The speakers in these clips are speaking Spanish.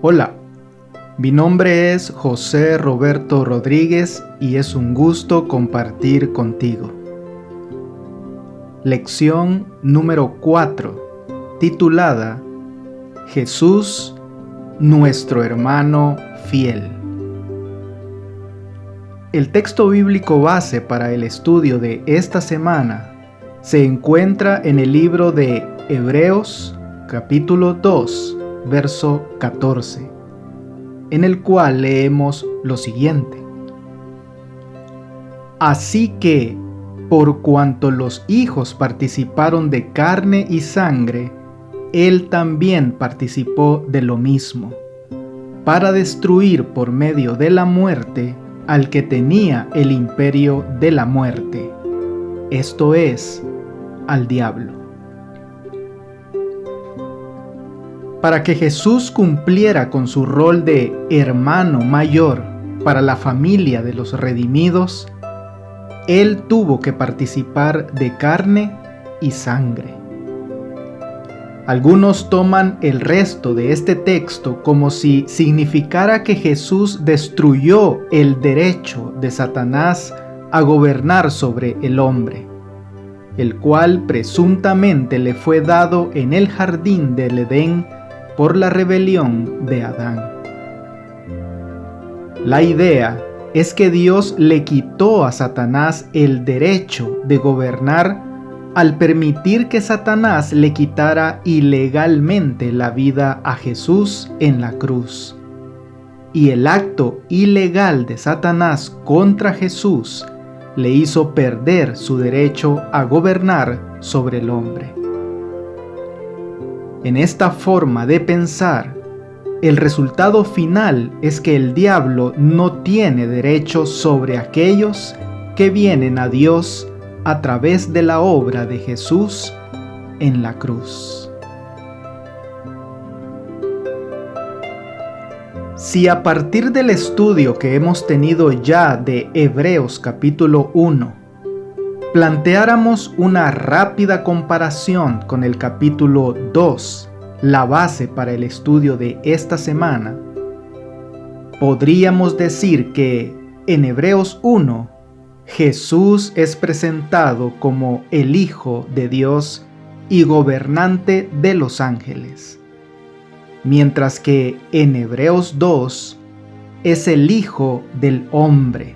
Hola, mi nombre es José Roberto Rodríguez y es un gusto compartir contigo. Lección número 4, titulada Jesús, nuestro hermano fiel. El texto bíblico base para el estudio de esta semana se encuentra en el libro de Hebreos, capítulo 2, verso 14, en el cual leemos lo siguiente: Así que, por cuanto los hijos participaron de carne y sangre, él también participó de lo mismo, para destruir por medio de la muerte al que tenía el imperio de la muerte, esto es, al diablo. Para que Jesús cumpliera con su rol de hermano mayor para la familia de los redimidos, Él tuvo que participar de carne y sangre. Algunos toman el resto de este texto como si significara que Jesús destruyó el derecho de Satanás a gobernar sobre el hombre, el cual presuntamente le fue dado en el jardín del Edén por la rebelión de Adán. La idea es que Dios le quitó a Satanás el derecho de gobernar al permitir que Satanás le quitara ilegalmente la vida a Jesús en la cruz. Y el acto ilegal de Satanás contra Jesús le hizo perder su derecho a gobernar sobre el hombre. En esta forma de pensar, el resultado final es que el diablo no tiene derecho sobre aquellos que vienen a Dios a través de la obra de Jesús en la cruz. Si a partir del estudio que hemos tenido ya de Hebreos capítulo 1, planteáramos una rápida comparación con el capítulo 2, la base para el estudio de esta semana, podríamos decir que en Hebreos 1, Jesús es presentado como el Hijo de Dios y gobernante de los ángeles, mientras que en Hebreos 2 es el Hijo del hombre,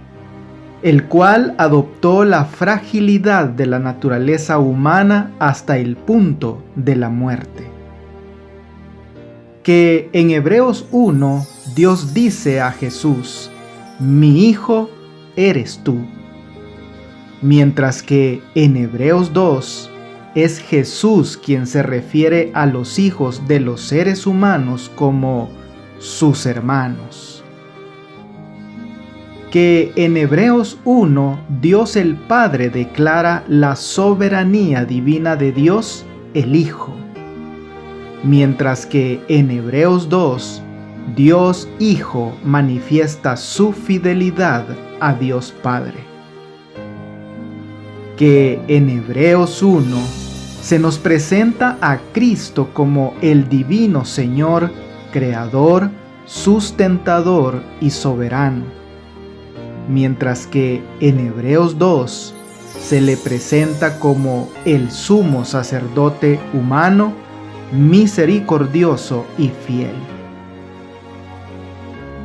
el cual adoptó la fragilidad de la naturaleza humana hasta el punto de la muerte. Que en Hebreos 1 Dios dice a Jesús: mi Hijo eres tú, mientras que en Hebreos 2 es Jesús quien se refiere a los hijos de los seres humanos como sus hermanos. Que en Hebreos 1 Dios el Padre declara la soberanía divina de Dios el Hijo, mientras que en Hebreos 2 Dios Hijo manifiesta su fidelidad a Dios Padre. Que en Hebreos 1 se nos presenta a Cristo como el divino Señor, Creador, sustentador y soberano, mientras que en Hebreos 2 se le presenta como el sumo sacerdote humano, misericordioso y fiel.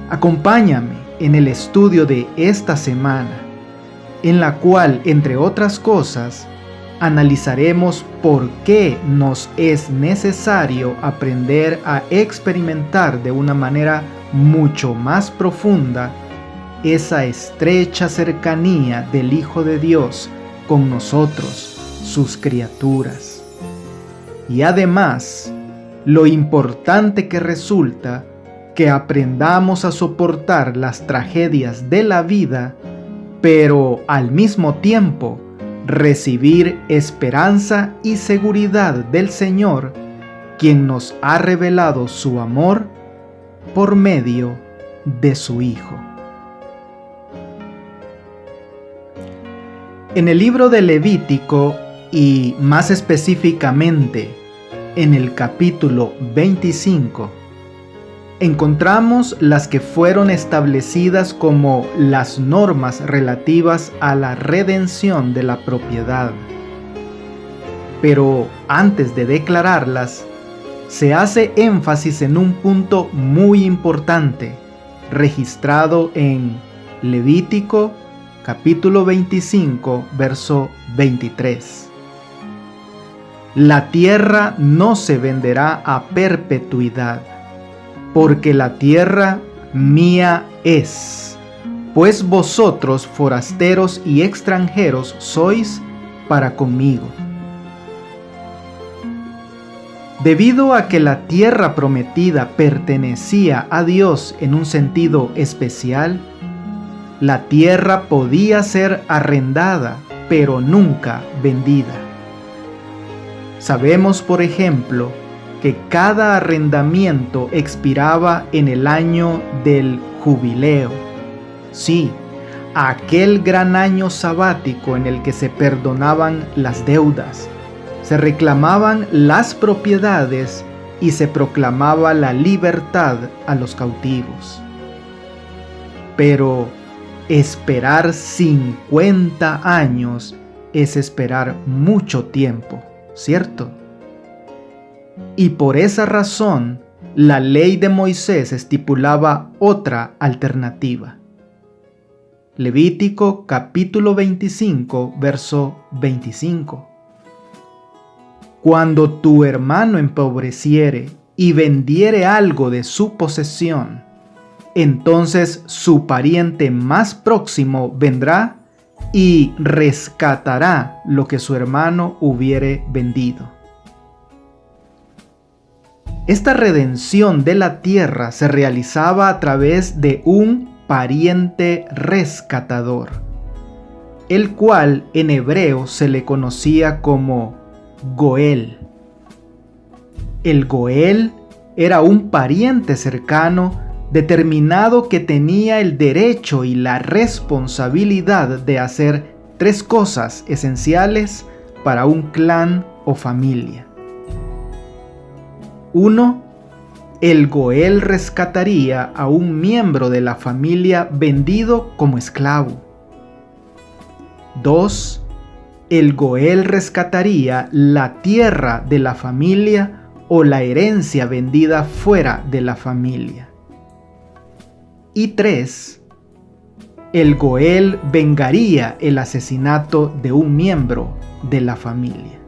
Acompáñame en el estudio de esta semana, en la cual, entre otras cosas, analizaremos por qué nos es necesario aprender a experimentar de una manera mucho más profunda esa estrecha cercanía del Hijo de Dios con nosotros, sus criaturas. Y además, lo importante que resulta que aprendamos a soportar las tragedias de la vida, pero al mismo tiempo recibir esperanza y seguridad del Señor, quien nos ha revelado su amor por medio de su Hijo. En el libro de Levítico, y más específicamente en el capítulo 25, encontramos las que fueron establecidas como las normas relativas a la redención de la propiedad. Pero antes de declararlas, se hace énfasis en un punto muy importante, registrado en Levítico capítulo 25, verso 23. La tierra no se venderá a perpetuidad, porque la tierra mía es, pues vosotros forasteros y extranjeros sois para conmigo. Debido a que la tierra prometida pertenecía a Dios en un sentido especial, la tierra podía ser arrendada, pero nunca vendida. Sabemos, por ejemplo, que cada arrendamiento expiraba en el año del jubileo. Sí, aquel gran año sabático en el que se perdonaban las deudas, se reclamaban las propiedades y se proclamaba la libertad a los cautivos. Pero esperar 50 años es esperar mucho tiempo, ¿cierto? Y por esa razón, la ley de Moisés estipulaba otra alternativa. Levítico capítulo 25, verso 25. Cuando tu hermano empobreciere y vendiere algo de su posesión, entonces su pariente más próximo vendrá y rescatará lo que su hermano hubiere vendido. Esta redención de la tierra se realizaba a través de un pariente rescatador, el cual en hebreo se le conocía como Goel. El Goel era un pariente cercano determinado que tenía el derecho y la responsabilidad de hacer 3 cosas esenciales para un clan o familia. 1. El Goel rescataría a un miembro de la familia vendido como esclavo. 2. El Goel rescataría la tierra de la familia o la herencia vendida fuera de la familia. Y 3. El Goel vengaría el asesinato de un miembro de la familia.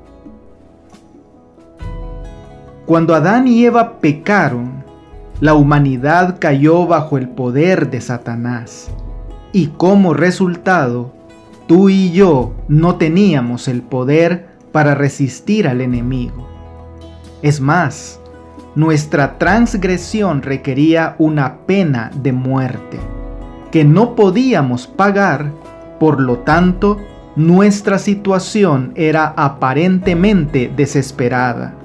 Cuando Adán y Eva pecaron, la humanidad cayó bajo el poder de Satanás, y como resultado, tú y yo no teníamos el poder para resistir al enemigo. Es más, nuestra transgresión requería una pena de muerte, que no podíamos pagar, por lo tanto, nuestra situación era aparentemente desesperada,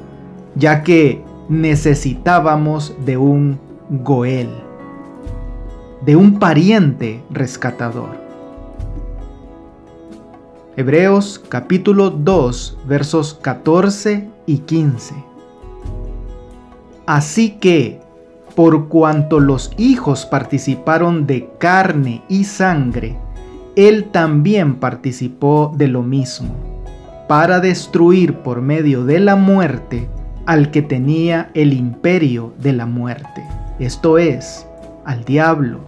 ya que necesitábamos de un Goel, de un pariente rescatador. Hebreos capítulo 2, versos 14 y 15. Así que, por cuanto los hijos participaron de carne y sangre, él también participó de lo mismo, para destruir por medio de la muerte al que tenía el imperio de la muerte, esto es, al diablo,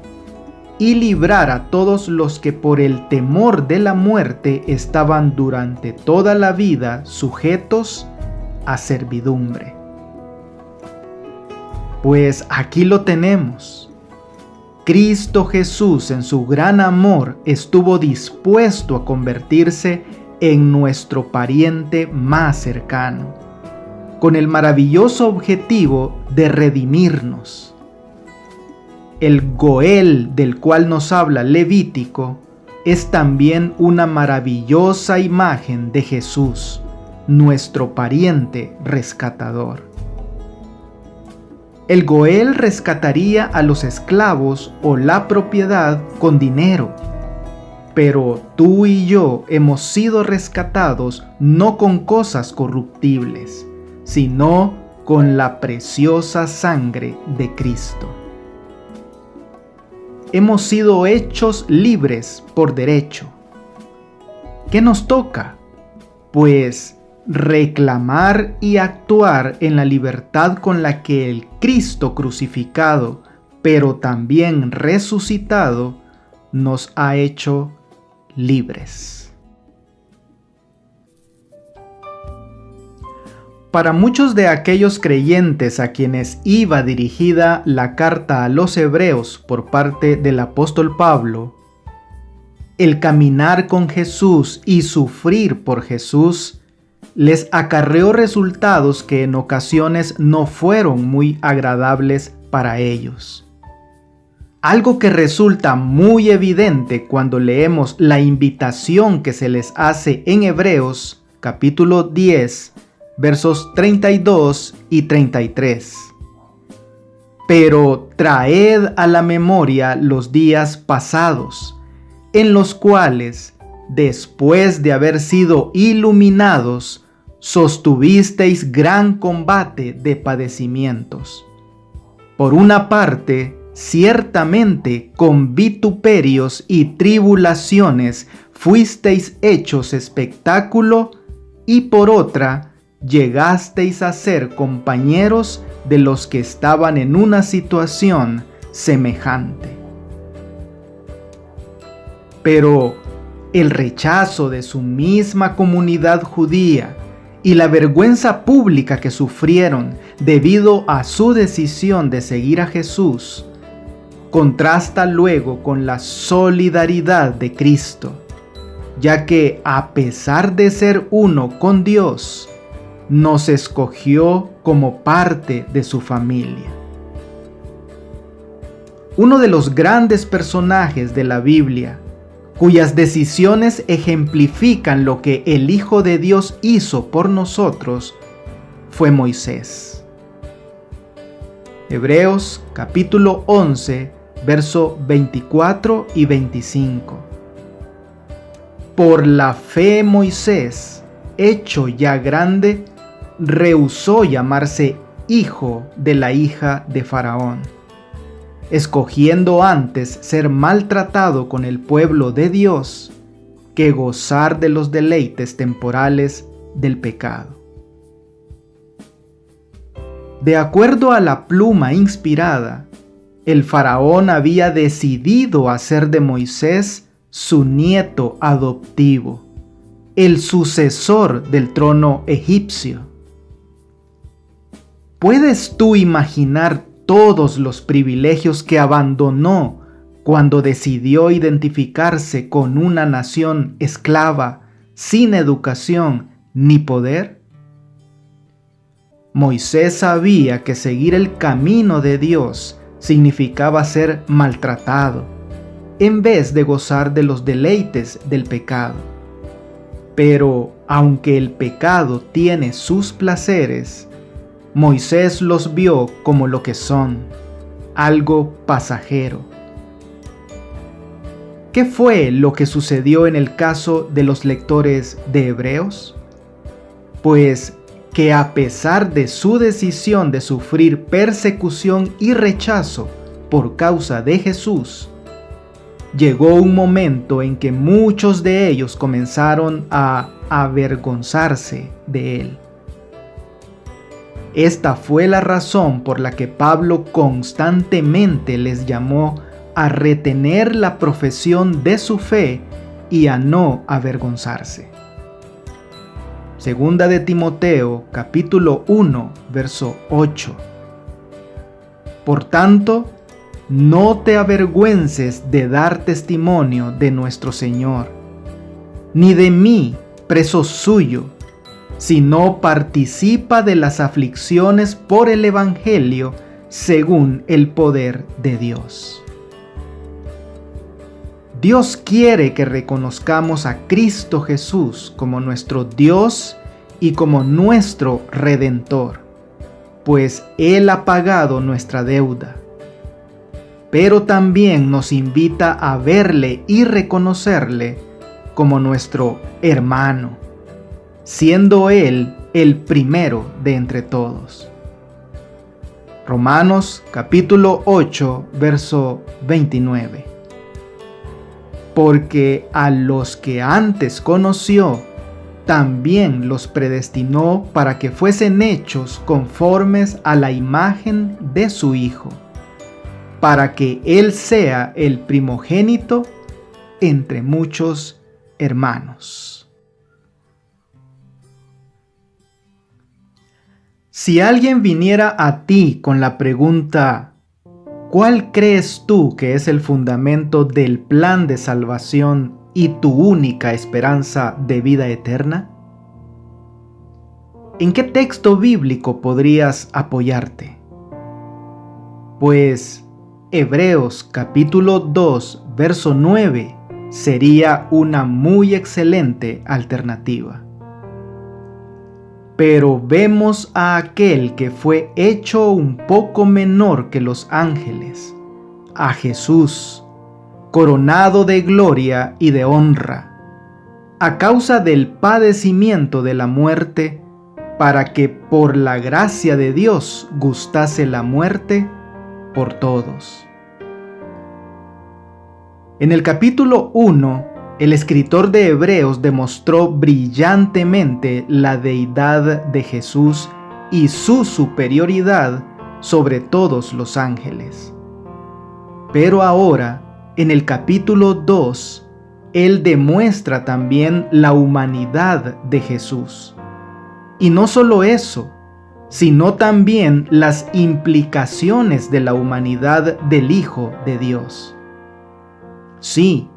y librar a todos los que por el temor de la muerte estaban durante toda la vida sujetos a servidumbre. Pues aquí lo tenemos. Cristo Jesús en su gran amor estuvo dispuesto a convertirse en nuestro pariente más cercano, con el maravilloso objetivo de redimirnos. El Goel del cual nos habla Levítico es también una maravillosa imagen de Jesús, nuestro pariente rescatador. El Goel rescataría a los esclavos o la propiedad con dinero, pero tú y yo hemos sido rescatados no con cosas corruptibles, sino con la preciosa sangre de Cristo. Hemos sido hechos libres por derecho. ¿Qué nos toca? Pues reclamar y actuar en la libertad con la que el Cristo crucificado, pero también resucitado, nos ha hecho libres. Para muchos de aquellos creyentes a quienes iba dirigida la carta a los hebreos por parte del apóstol Pablo, el caminar con Jesús y sufrir por Jesús les acarreó resultados que en ocasiones no fueron muy agradables para ellos. Algo que resulta muy evidente cuando leemos la invitación que se les hace en Hebreos capítulo 10, versos 32 y 33. Pero traed a la memoria los días pasados, en los cuales, después de haber sido iluminados, sostuvisteis gran combate de padecimientos. Por una parte, ciertamente con vituperios y tribulaciones fuisteis hechos espectáculo, y por otra, llegasteis a ser compañeros de los que estaban en una situación semejante. Pero el rechazo de su misma comunidad judía y la vergüenza pública que sufrieron debido a su decisión de seguir a Jesús contrasta luego con la solidaridad de Cristo, ya que a pesar de ser uno con Dios, nos escogió como parte de su familia. Uno de los grandes personajes de la Biblia, cuyas decisiones ejemplifican lo que el Hijo de Dios hizo por nosotros, fue Moisés. Hebreos capítulo 11, verso 24 y 25. Por la fe Moisés, hecho ya grande, rehusó llamarse hijo de la hija de Faraón, escogiendo antes ser maltratado con el pueblo de Dios que gozar de los deleites temporales del pecado. De acuerdo a la pluma inspirada, el faraón había decidido hacer de Moisés su nieto adoptivo, el sucesor del trono egipcio. ¿Puedes tú imaginar todos los privilegios que abandonó cuando decidió identificarse con una nación esclava, sin educación ni poder? Moisés sabía que seguir el camino de Dios significaba ser maltratado, en vez de gozar de los deleites del pecado. Pero aunque el pecado tiene sus placeres, Moisés los vio como lo que son, algo pasajero. ¿Qué fue lo que sucedió en el caso de los lectores de Hebreos? Pues que a pesar de su decisión de sufrir persecución y rechazo por causa de Jesús, llegó un momento en que muchos de ellos comenzaron a avergonzarse de él. Esta fue la razón por la que Pablo constantemente les llamó a retener la profesión de su fe y a no avergonzarse. Segunda de Timoteo, capítulo 1, verso 8. Por tanto, no te avergüences de dar testimonio de nuestro Señor, ni de mí, preso suyo, sino participa de las aflicciones por el Evangelio según el poder de Dios. Dios quiere que reconozcamos a Cristo Jesús como nuestro Dios y como nuestro Redentor, pues Él ha pagado nuestra deuda. Pero también nos invita a verle y reconocerle como nuestro hermano, siendo Él el primero de entre todos. Romanos capítulo 8, verso 29. Porque a los que antes conoció, también los predestinó para que fuesen hechos conformes a la imagen de su Hijo, para que Él sea el primogénito entre muchos hermanos. Si alguien viniera a ti con la pregunta, ¿cuál crees tú que es el fundamento del plan de salvación y tu única esperanza de vida eterna? ¿En qué texto bíblico podrías apoyarte? Pues Hebreos capítulo 2, verso 9 sería una muy excelente alternativa. Pero vemos a aquel que fue hecho un poco menor que los ángeles, a Jesús, coronado de gloria y de honra, a causa del padecimiento de la muerte, para que por la gracia de Dios gustase la muerte por todos. En el capítulo 1, el escritor de Hebreos demostró brillantemente la deidad de Jesús y su superioridad sobre todos los ángeles. Pero ahora, en el capítulo 2, él demuestra también la humanidad de Jesús. Y no solo eso, sino también las implicaciones de la humanidad del Hijo de Dios. Sí,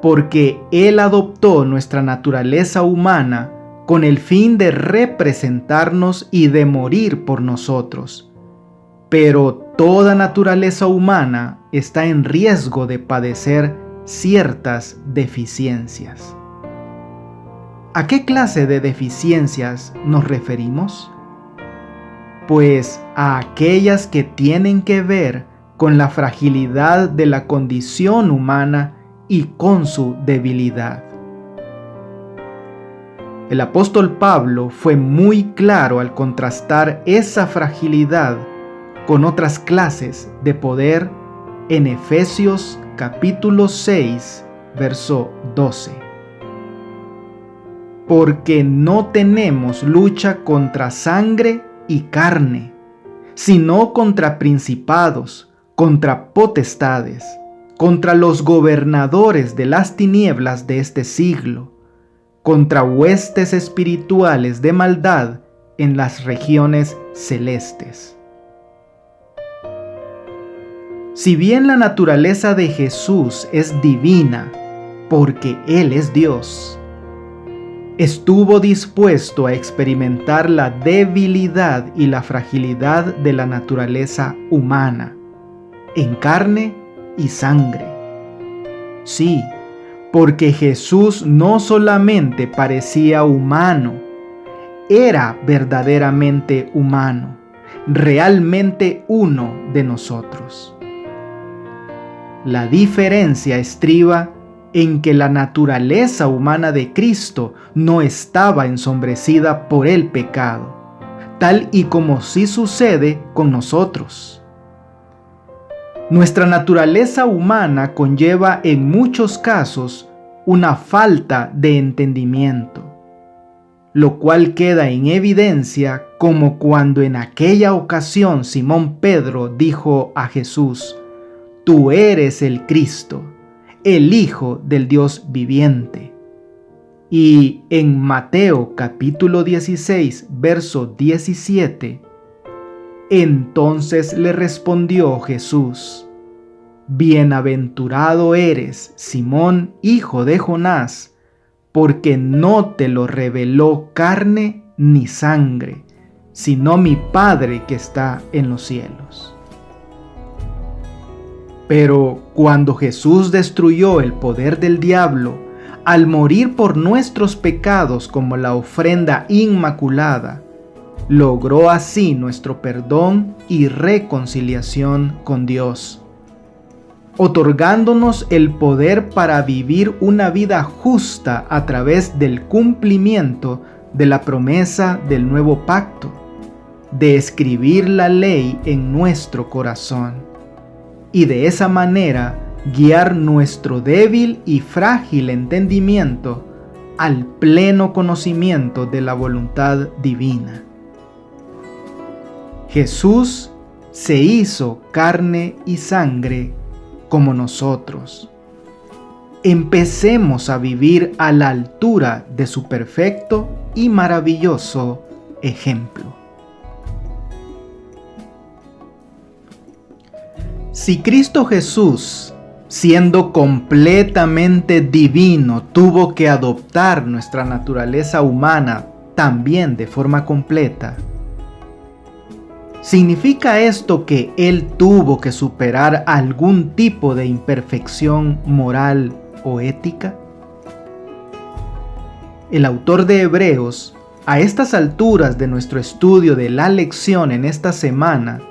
porque Él adoptó nuestra naturaleza humana con el fin de representarnos y de morir por nosotros. Pero toda naturaleza humana está en riesgo de padecer ciertas deficiencias. ¿A qué clase de deficiencias nos referimos? Pues a aquellas que tienen que ver con la fragilidad de la condición humana y con su debilidad. El apóstol Pablo fue muy claro al contrastar esa fragilidad con otras clases de poder en Efesios capítulo 6, verso 12. Porque no tenemos lucha contra sangre y carne, sino contra principados, contra potestades, contra los gobernadores de las tinieblas de este siglo, contra huestes espirituales de maldad en las regiones celestes. Si bien la naturaleza de Jesús es divina, porque Él es Dios, estuvo dispuesto a experimentar la debilidad y la fragilidad de la naturaleza humana, en carne y sangre. Sí, porque Jesús no solamente parecía humano, era verdaderamente humano, realmente uno de nosotros. La diferencia estriba en que la naturaleza humana de Cristo no estaba ensombrecida por el pecado, tal y como sí sucede con nosotros. Nuestra naturaleza humana conlleva en muchos casos una falta de entendimiento, lo cual queda en evidencia como cuando en aquella ocasión Simón Pedro dijo a Jesús: «Tú eres el Cristo, el Hijo del Dios viviente». Y en Mateo capítulo 16, verso 17, entonces le respondió Jesús: «Bienaventurado eres, Simón, hijo de Jonás, porque no te lo reveló carne ni sangre, sino mi Padre que está en los cielos». Pero cuando Jesús destruyó el poder del diablo, al morir por nuestros pecados como la ofrenda inmaculada, logró así nuestro perdón y reconciliación con Dios, otorgándonos el poder para vivir una vida justa a través del cumplimiento de la promesa del nuevo pacto, de escribir la ley en nuestro corazón y de esa manera guiar nuestro débil y frágil entendimiento al pleno conocimiento de la voluntad divina. Jesús se hizo carne y sangre como nosotros. Empecemos a vivir a la altura de su perfecto y maravilloso ejemplo. Si Cristo Jesús, siendo completamente divino, tuvo que adoptar nuestra naturaleza humana también de forma completa, ¿significa esto que Él tuvo que superar algún tipo de imperfección moral o ética? El autor de Hebreos, a estas alturas de nuestro estudio de la lección en esta semana,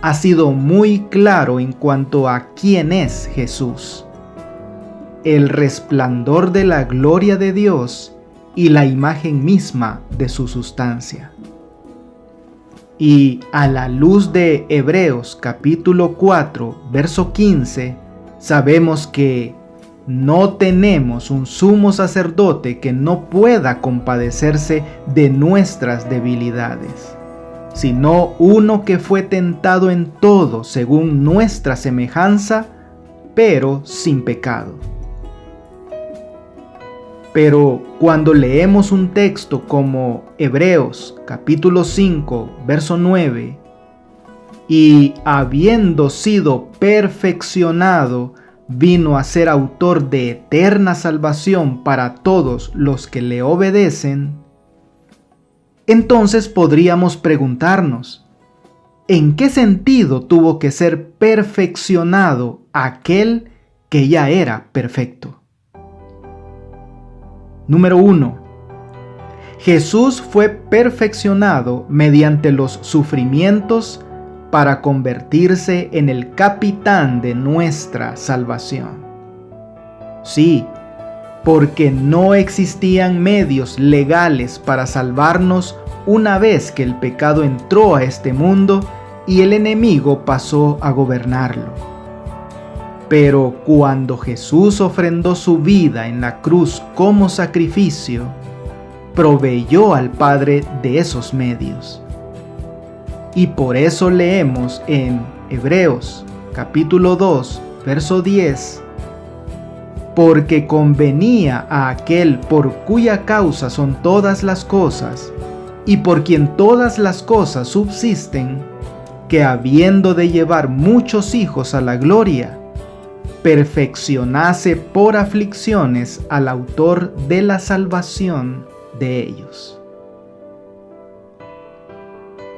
ha sido muy claro en cuanto a quién es Jesús, el resplandor de la gloria de Dios y la imagen misma de su sustancia. Y a la luz de Hebreos capítulo 4, verso 15, sabemos que no tenemos un sumo sacerdote que no pueda compadecerse de nuestras debilidades, sino uno que fue tentado en todo según nuestra semejanza, pero sin pecado. Pero cuando leemos un texto como Hebreos capítulo 5, verso 9, y habiendo sido perfeccionado, vino a ser autor de eterna salvación para todos los que le obedecen, entonces podríamos preguntarnos, ¿en qué sentido tuvo que ser perfeccionado aquel que ya era perfecto? Número 1. Jesús fue perfeccionado mediante los sufrimientos para convertirse en el capitán de nuestra salvación. Sí, porque no existían medios legales para salvarnos una vez que el pecado entró a este mundo y el enemigo pasó a gobernarlo. Pero cuando Jesús ofrendó su vida en la cruz como sacrificio, proveyó al Padre de esos medios. Y por eso leemos en Hebreos capítulo 2, verso 10, porque convenía a aquel por cuya causa son todas las cosas, y por quien todas las cosas subsisten, que habiendo de llevar muchos hijos a la gloria, perfeccionase por aflicciones al autor de la salvación de ellos.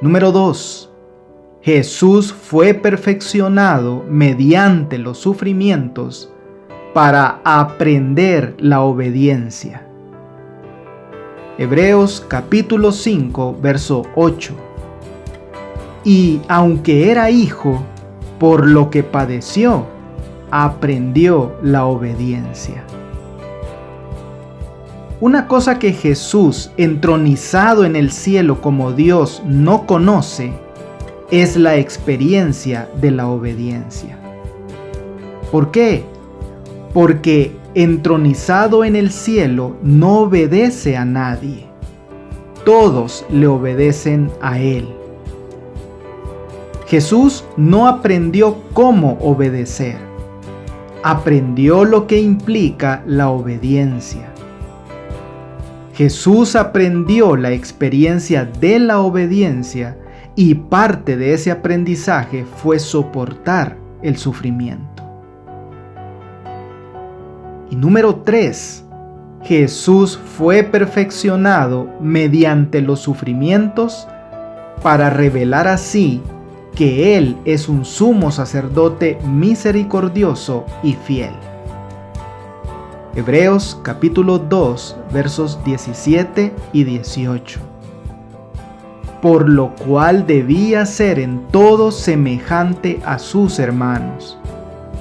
Número 2. Jesús fue perfeccionado mediante los sufrimientos para aprender la obediencia. Hebreos capítulo 5, verso 8. Y aunque era hijo, por lo que padeció, aprendió la obediencia. Una cosa que Jesús, entronizado en el cielo como Dios, no conoce, es la experiencia de la obediencia. ¿Por qué? Porque entronizado en el cielo no obedece a nadie. Todos le obedecen a Él. Jesús no aprendió cómo obedecer. Aprendió lo que implica la obediencia. Jesús aprendió la experiencia de la obediencia y parte de ese aprendizaje fue soportar el sufrimiento. Y número 3, Jesús fue perfeccionado mediante los sufrimientos para revelar así que Él es un sumo sacerdote misericordioso y fiel. Hebreos capítulo 2, versos 17 y 18. Por lo cual debía ser en todo semejante a sus hermanos,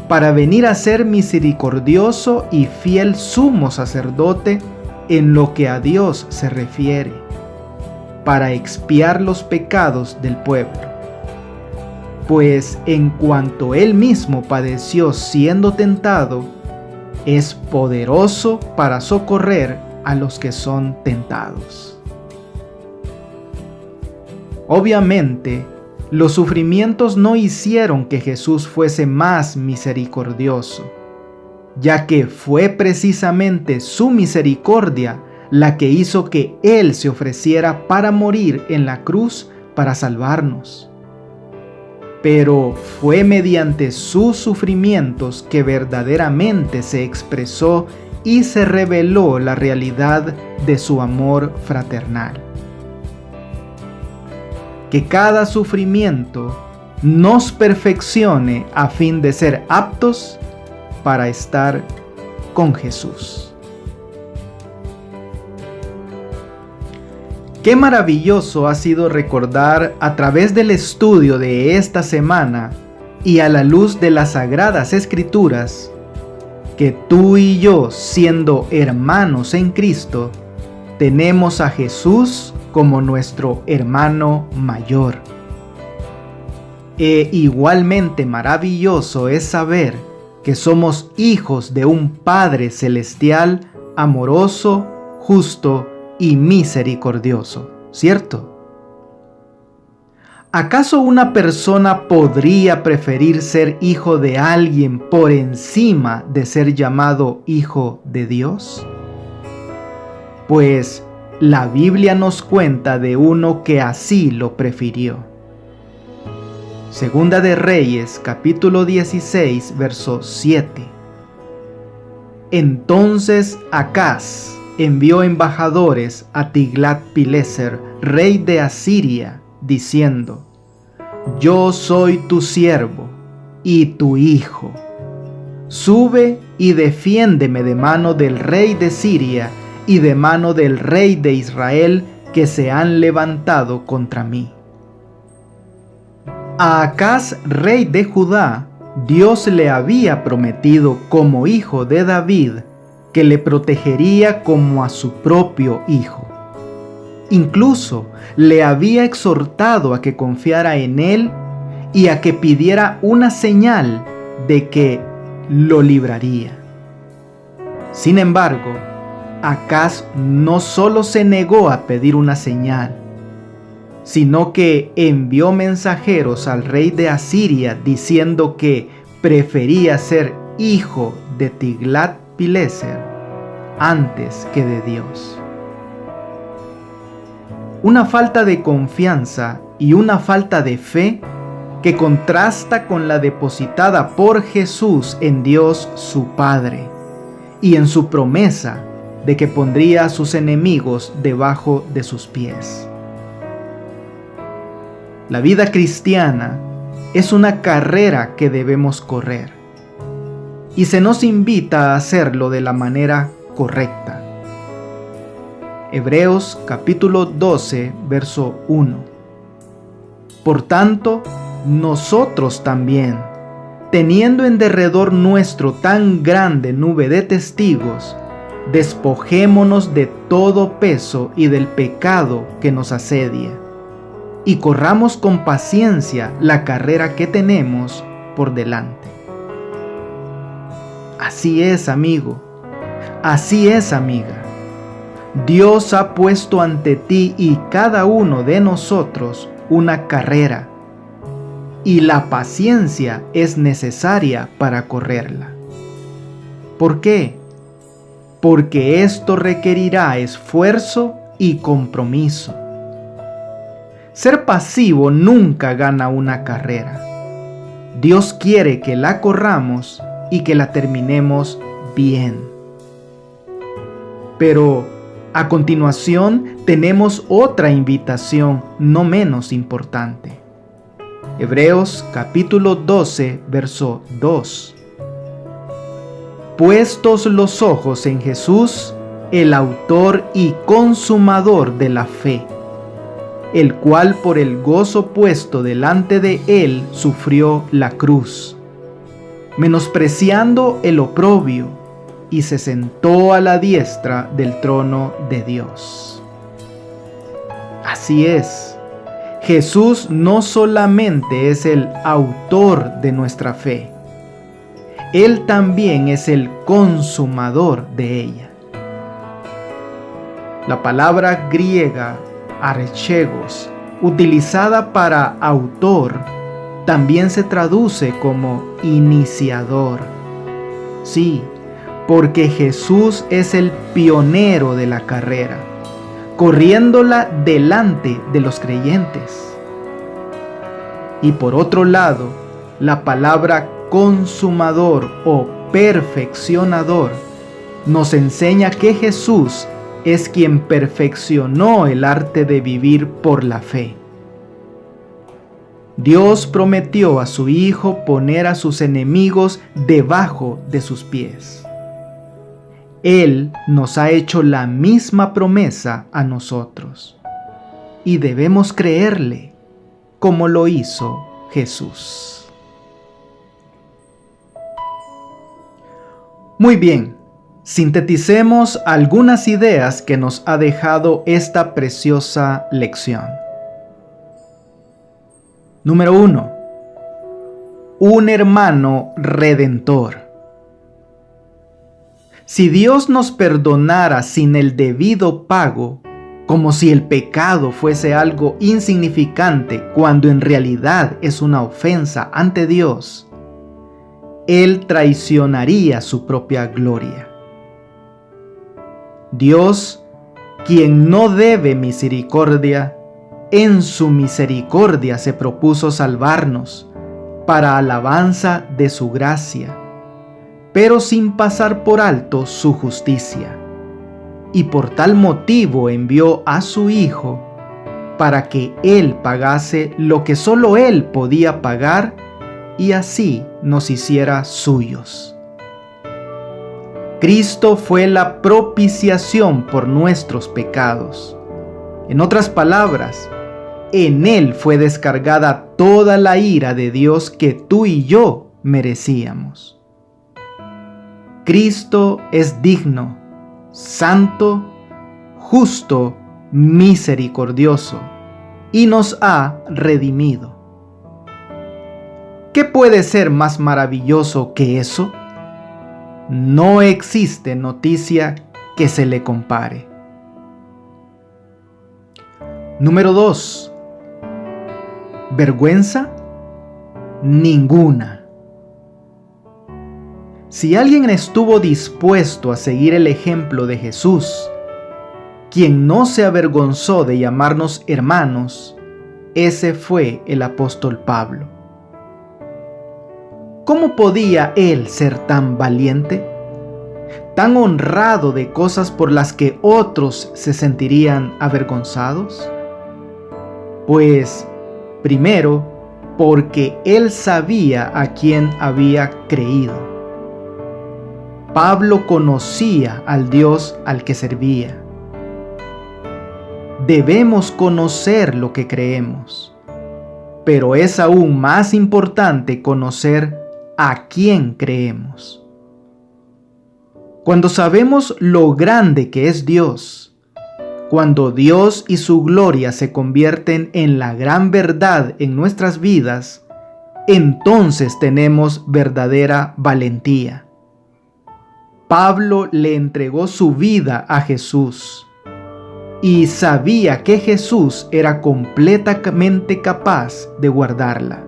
para venir a ser misericordioso y fiel sumo sacerdote en lo que a Dios se refiere, para expiar los pecados del pueblo. Pues en cuanto él mismo padeció siendo tentado, es poderoso para socorrer a los que son tentados. Obviamente, los sufrimientos no hicieron que Jesús fuese más misericordioso, ya que fue precisamente su misericordia la que hizo que Él se ofreciera para morir en la cruz para salvarnos. Pero fue mediante sus sufrimientos que verdaderamente se expresó y se reveló la realidad de su amor fraternal. Que cada sufrimiento nos perfeccione a fin de ser aptos para estar con Jesús. Qué maravilloso ha sido recordar a través del estudio de esta semana y a la luz de las Sagradas Escrituras que tú y yo, siendo hermanos en Cristo, tenemos a Jesús como nuestro hermano mayor. E igualmente maravilloso es saber que somos hijos de un Padre celestial, amoroso, justo y misericordioso, ¿cierto? ¿Acaso una persona podría preferir ser hijo de alguien por encima de ser llamado hijo de Dios? Pues la Biblia nos cuenta de uno que así lo prefirió. Segunda de Reyes, capítulo 16, verso 7. Entonces Acaz envió embajadores a Tiglat-Pileser, rey de Asiria, diciendo: Yo soy tu siervo y tu hijo. Sube y defiéndeme de mano del rey de Siria y de mano del rey de Israel que se han levantado contra mí. A Acaz, rey de Judá, Dios le había prometido como hijo de David que le protegería como a su propio hijo. Incluso le había exhortado a que confiara en él y a que pidiera una señal de que lo libraría. Sin embargo, Acaz no solo se negó a pedir una señal, sino que envió mensajeros al rey de Asiria diciendo que prefería ser hijo de Tiglat-Pileser antes que de Dios. Una falta de confianza y una falta de fe que contrasta con la depositada por Jesús en Dios su Padre y en su promesa de que pondría a sus enemigos debajo de sus pies. La vida cristiana es una carrera que debemos correr y se nos invita a hacerlo de la manera correcta. Hebreos capítulo 12, verso 1. Por tanto, nosotros también, teniendo en derredor nuestro tan grande nube de testigos, despojémonos de todo peso y del pecado que nos asedia, y corramos con paciencia la carrera que tenemos por delante. Así es, amigo. Así es, amiga. Dios ha puesto ante ti y cada uno de nosotros una carrera, y la paciencia es necesaria para correrla. ¿Por qué? Porque esto requerirá esfuerzo y compromiso. Ser pasivo nunca gana una carrera. Dios quiere que la corramos y que la terminemos bien. Pero a continuación tenemos otra invitación no menos importante. Hebreos capítulo 12, verso 2. Puestos los ojos en Jesús, el autor y consumador de la fe, el cual por el gozo puesto delante de él sufrió la cruz, menospreciando el oprobio, y se sentó a la diestra del trono de Dios. Así es. Jesús no solamente es el autor de nuestra fe, Él también es el consumador de ella. La palabra griega archegos, utilizada para autor, también se traduce como iniciador. Sí, porque Jesús es el pionero de la carrera, corriéndola delante de los creyentes. Y por otro lado, la palabra consumador o perfeccionador nos enseña que Jesús es quien perfeccionó el arte de vivir por la fe. Dios prometió a su Hijo poner a sus enemigos debajo de sus pies. Él nos ha hecho la misma promesa a nosotros y debemos creerle como lo hizo Jesús. Muy bien, sinteticemos algunas ideas que nos ha dejado esta preciosa lección. Número 1. Un hermano redentor. Si Dios nos perdonara sin el debido pago, como si el pecado fuese algo insignificante cuando en realidad es una ofensa ante Dios, Él traicionaría su propia gloria. Dios, quien no debe misericordia, en su misericordia se propuso salvarnos para alabanza de su gracia, pero sin pasar por alto su justicia. Y por tal motivo envió a su Hijo para que Él pagase lo que solo Él podía pagar y así nos hiciera suyos. Cristo fue la propiciación por nuestros pecados. En otras palabras, en Él fue descargada toda la ira de Dios que tú y yo merecíamos. Cristo es digno, santo, justo, misericordioso, y nos ha redimido. ¿Qué puede ser más maravilloso que eso? No existe noticia que se le compare. Número 2. ¿Vergüenza? Ninguna. Si alguien estuvo dispuesto a seguir el ejemplo de Jesús, quien no se avergonzó de llamarnos hermanos, ese fue el apóstol Pablo. ¿Cómo podía él ser tan valiente, tan honrado de cosas por las que otros se sentirían avergonzados? Pues, primero, porque él sabía a quién había creído. Pablo conocía al Dios al que servía. Debemos conocer lo que creemos, pero es aún más importante conocer a quién creemos. Cuando sabemos lo grande que es Dios, cuando Dios y su gloria se convierten en la gran verdad en nuestras vidas, entonces tenemos verdadera valentía. Pablo le entregó su vida a Jesús y sabía que Jesús era completamente capaz de guardarla.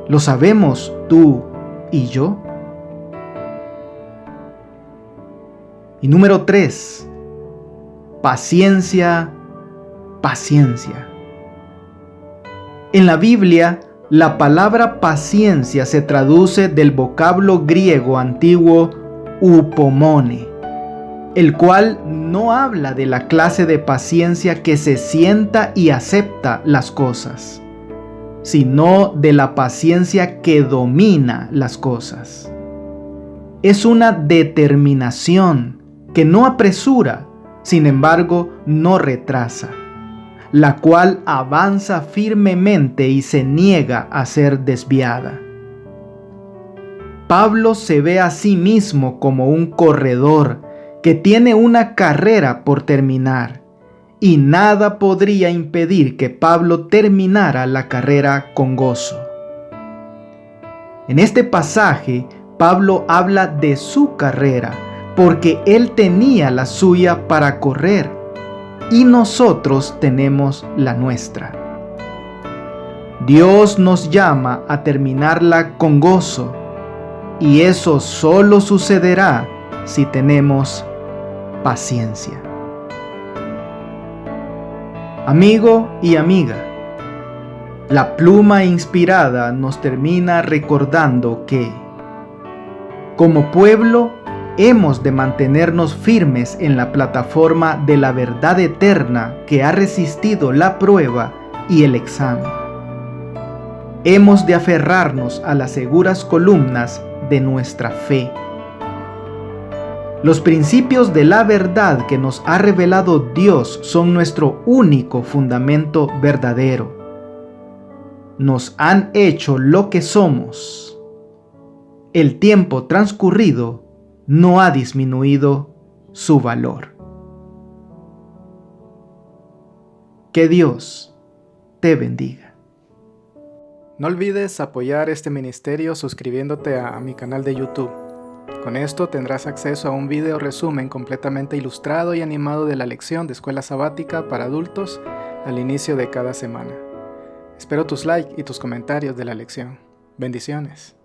¿Lo sabemos tú y yo? Y número 3. Paciencia, paciencia. En la Biblia, la palabra paciencia se traduce del vocablo griego antiguo upomone, el cual no habla de la clase de paciencia que se sienta y acepta las cosas, sino de la paciencia que domina las cosas. Es una determinación que no apresura, sin embargo no retrasa, la cual avanza firmemente y se niega a ser desviada. Pablo se ve a sí mismo como un corredor que tiene una carrera por terminar y nada podría impedir que Pablo terminara la carrera con gozo. En este pasaje, Pablo habla de su carrera, porque él tenía la suya para correr, y nosotros tenemos la nuestra. Dios nos llama a terminarla con gozo, y eso solo sucederá si tenemos paciencia. Amigo y amiga, la pluma inspirada nos termina recordando que, como pueblo, hemos de mantenernos firmes en la plataforma de la verdad eterna que ha resistido la prueba y el examen. Hemos de aferrarnos a las seguras columnas de nuestra fe. Los principios de la verdad que nos ha revelado Dios son nuestro único fundamento verdadero. Nos han hecho lo que somos. El tiempo transcurrido no ha disminuido su valor. Que Dios te bendiga. No olvides apoyar este ministerio suscribiéndote a mi canal de YouTube. Con esto tendrás acceso a un video resumen completamente ilustrado y animado de la lección de escuela sabática para adultos al inicio de cada semana. Espero tus likes y tus comentarios de la lección. Bendiciones.